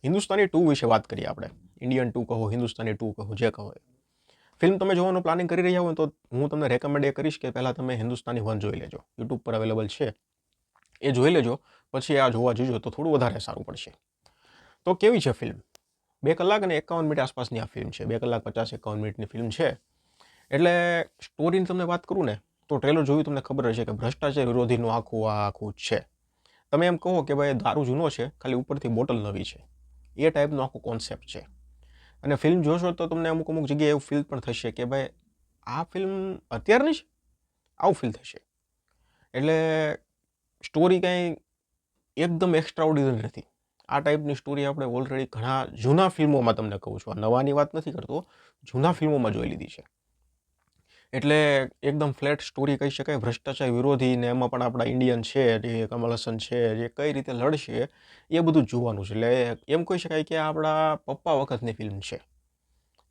હિન્દુસ્તાની 2 વિશે વાત કરીએ આપણે. ઇન્ડિયન 2 કહો, હિન્દુસ્તાની 2 કહો, જે કહો એ. ફિલ્મ તમે જોવાનું પ્લાનિંગ કરી રહ્યા હોય તો હું તમને રેકમેન્ડ એ કરીશ કે પહેલાં તમે હિન્દુસ્તાની 1 જોઈ લેજો. યુટ્યુબ પર અવેલેબલ છે, એ જોઈ લેજો. પછી આ જોવા જજો તો થોડું વધારે સારું પડશે. તો કેવી છે ફિલ્મ? 2 કલાક અને 51 મિનિટ આસપાસની આ ફિલ્મ છે. 2 કલાક 50-51 મિનિટની ફિલ્મ છે. એટલે સ્ટોરીની તમને વાત કરું ને તો ટ્રેલર જોયું તમને ખબર હશે કે ભ્રષ્ટાચાર વિરોધીનું આખું છે. તમે એમ કહો કે ભાઈ દારૂ જૂનો છે, ખાલી ઉપરથી બોટલ નવી છે. એ ટાઈપનો આખો કોન્સેપ્ટ છે. અને ફિલ્મ જોશો તો તમને અમુક જગ્યાએ એવું ફીલ પણ થશે કે ભાઈ આ ફિલ્મ અત્યારની છે, આવું ફીલ થશે. એટલે સ્ટોરી કાંઈ એકદમ એક્સ્ટ્રા ઓર્ડિનરી નથી. આ ટાઈપની સ્ટોરી આપણે ઓલરેડી ઘણા જૂના ફિલ્મોમાં તમને કહું છું, આ નવાની વાત નથી કરતો, જૂના ફિલ્મોમાં જોઈ લીધી છે. એટલે એકદમ ફ્લેટ સ્ટોરી કહી શકાય, ભ્રષ્ટાચાર વિરોધી, ને એમાં પણ આપણા ઇન્ડિયન છે જે કમલ હસન છે, જે કઈ રીતે લડશે એ બધું જોવાનું છે. એટલે એમ કહી શકાય કે આપણા પપ્પા વખતની ફિલ્મ છે,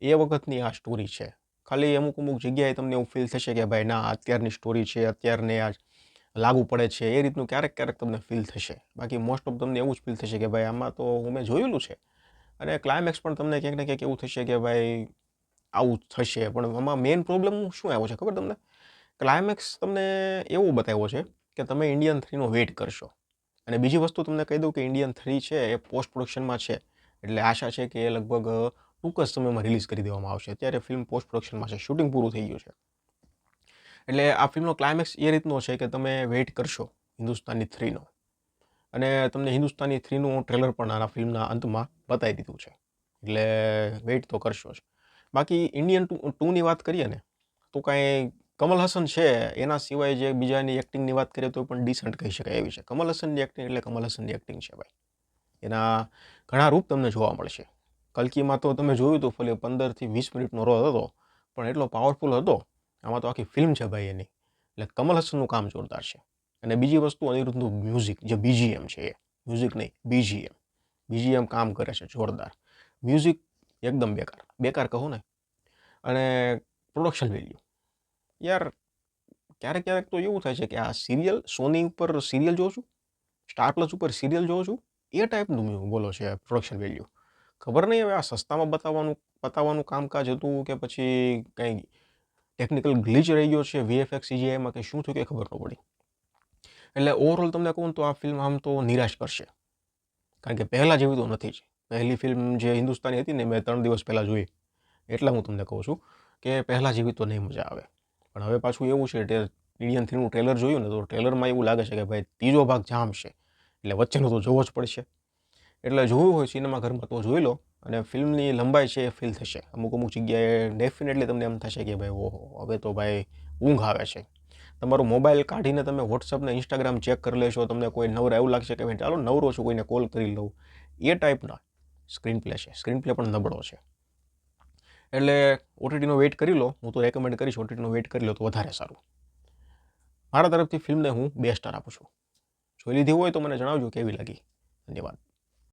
એ વખતની આ સ્ટોરી છે. ખાલી અમુક જગ્યાએ તમને એવું ફીલ થશે કે ભાઈ ના અત્યારની સ્ટોરી છે, અત્યારને આ લાગુ પડે છે, એ રીતનું ક્યારેક તમને ફીલ થશે. બાકી મોસ્ટ ઓફ તમને એવું જ ફીલ થશે કે ભાઈ આમાં તો મેં જોયેલું છે. અને ક્લાઇમેક્સ પણ તમને ક્યાંક ને ક્યાંક એવું થશે કે ભાઈ આવું થશે. પણ આમાં મેઇન પ્રોબ્લેમ શું આવ્યો છે ખબર તમને? ક્લાઇમેક્સ તમને એવું બતાવ્યો છે કે તમે ઇન્ડિયન 3નો વેઇટ કરશો. અને બીજી વસ્તુ તમને કહી દઉં કે ઇન્ડિયન 3 છે એ પોસ્ટ પ્રોડક્શનમાં છે. એટલે આશા છે કે એ લગભગ ટૂંક જ સમયમાં રિલીઝ કરી દેવામાં આવશે. અત્યારે ફિલ્મ પોસ્ટ પ્રોડક્શનમાં છે, શૂટિંગ પૂરું થઈ ગયું છે. એટલે આ ફિલ્મનો ક્લાઇમેક્સ એ રીતનો છે કે તમે વેઇટ કરશો હિન્દુસ્તાની 3નો. અને તમને હિન્દુસ્તાની 3નું ટ્રેલર પણ આના ફિલ્મના અંતમાં બતાવી દીધું છે. એટલે વેઇટ તો કરશો જ. બાકી ઇન્ડિયન 2ની વાત કરીએ ને તો કાંઈ કમલ હસન છે એના સિવાય જે બીજાની એક્ટિંગની વાત કરીએ તો પણ ડિસન્ટ કહી શકાય એવી છે. કમલ હસનની એક્ટિંગ એટલે કમલ હસનની એક્ટિંગ છે ભાઈ. એના ઘણા રૂપ તમને જોવા મળશે. કલ્કીમાં તો તમે જોયું હતું ફરી 15થી 20 મિનિટનો રોલ હતો, પણ એટલો પાવરફુલ હતો. આમાં તો આખી ફિલ્મ છે ભાઈ એની. એટલે કમલ હસનનું કામ જોરદાર છે. અને બીજી વસ્તુ અનિરુદ્ધનું મ્યુઝિક, જે બીજીએમ છે, એ મ્યુઝિક નહીં, બીજીએમ કામ કરે છે જોરદાર. મ્યુઝિક એકદમ બેકાર કહું ને. અને પ્રોડક્શન વેલ્યુ યાર, ક્યારેક તો એવું થાય છે કે આ સિરિયલ સોની ઉપર સિરિયલ જોઉં છું, સ્ટાર પ્લસ ઉપર સિરિયલ જોઉં છું, એ ટાઈપનું બોલો છે પ્રોડક્શન વેલ્યુ. ખબર નહીં હવે આ સસ્તામાં બતાવવાનું કામકાજ હતું કે પછી કંઈ ટેકનિકલ ગ્લિચ રહી ગયો છે વીએફએક્સ સીજીઆઈમાં, કે શું થયું કે ખબર ન પડી. એટલે ઓવરઓલ તમને કહું તો આ ફિલ્મ આમ તો નિરાશ કરશે. કારણ કે પહેલાં જેવી તો નથી જ. પહેલી ફિલ્મ જે હિન્દુસ્તાની હતી ને મેં 3 દિવસ પહેલાં જોઈ, એટલે હું તમને કહું છું કે પહેલાં જેવી તો નહીં મજા આવે. પણ હવે પાછું એવું છે કે ઇન્ડિયન 3નું ટ્રેલર જોયું ને તો ટ્રેલરમાં એવું લાગે છે કે ભાઈ ત્રીજો ભાગ જામશે. એટલે વચ્ચેનો તો જોવો જ પડશે. એટલે જોવું હોય સિનેમાઘરમાં તો જોઈ લો. અને ફિલ્મની લંબાઈ છે એ ફીલ થશે. અમુક જગ્યાએ ડેફિનેટલી તમને એમ થશે કે ભાઈ ઓહો, હવે તો ભાઈ ઊંઘ આવે છે. તમારો મોબાઈલ કાઢીને તમે વોટ્સઅપ ને ઇન્સ્ટાગ્રામ ચેક કરી લેશો, તમને કોઈ નવરા એવું લાગશે કે ભાઈ ચાલો નવરો છું, કોઈને કોલ કરી લઉં. એ ટાઈપના સ્ક્રીન પ્લે છે. સ્ક્રીન પ્લે પણ નબળો છે. એટલે ઓટીટીનો વેઇટ કરી લો. હું તો રેકમેન્ડ કરીશ ઓટીટીનો વેઇટ કરી લો તો વધારે સારું. મારા તરફથી ફિલ્મને હું 2 સ્ટાર આપું છું. જોઈ લીધી હોય તો મને જણાવજો કેવી લાગી. ધન્યવાદ.